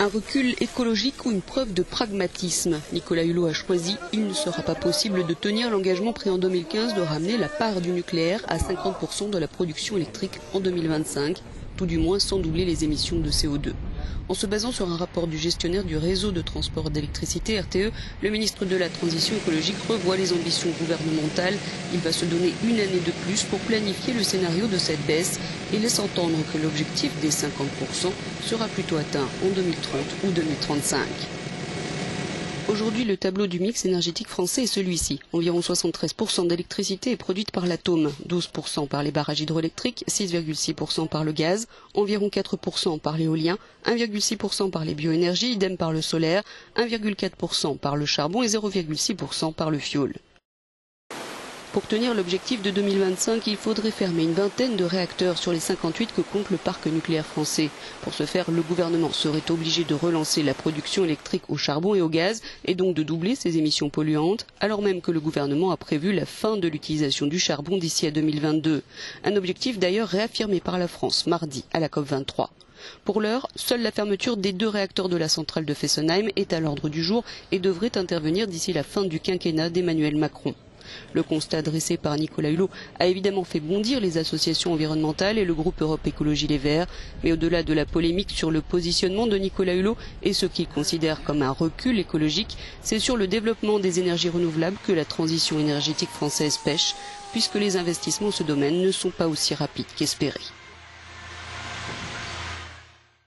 Un recul écologique ou une preuve de pragmatisme? Nicolas Hulot a choisi. Il ne sera pas possible de tenir l'engagement pris en 2015 de ramener la part du nucléaire à 50% de la production électrique en 2025, tout du moins sans doubler les émissions de CO2. En se basant sur un rapport du gestionnaire du réseau de transport d'électricité RTE, le ministre de la Transition écologique revoit les ambitions gouvernementales. Il va se donner une année de plus pour planifier le scénario de cette baisse et laisse entendre que l'objectif des 50% sera plutôt atteint en 2030 ou 2035. Aujourd'hui, le tableau du mix énergétique français est celui-ci. Environ 73% d'électricité est produite par l'atome, 12% par les barrages hydroélectriques, 6,6% par le gaz, environ 4% par l'éolien, 1,6% par les bioénergies, idem par le solaire, 1,4% par le charbon et 0,6% par le fioul. Pour tenir l'objectif de 2025, il faudrait fermer une vingtaine de réacteurs sur les 58 que compte le parc nucléaire français. Pour ce faire, le gouvernement serait obligé de relancer la production électrique au charbon et au gaz et donc de doubler ses émissions polluantes, alors même que le gouvernement a prévu la fin de l'utilisation du charbon d'ici à 2022. Un objectif d'ailleurs réaffirmé par la France mardi à la COP23. Pour l'heure, seule la fermeture des 2 réacteurs de la centrale de Fessenheim est à l'ordre du jour et devrait intervenir d'ici la fin du quinquennat d'Emmanuel Macron. Le constat dressé par Nicolas Hulot a évidemment fait bondir les associations environnementales et le groupe Europe Écologie Les Verts. Mais au-delà de la polémique sur le positionnement de Nicolas Hulot et ce qu'il considère comme un recul écologique, c'est sur le développement des énergies renouvelables que la transition énergétique française pêche, puisque les investissements dans ce domaine ne sont pas aussi rapides qu'espéré.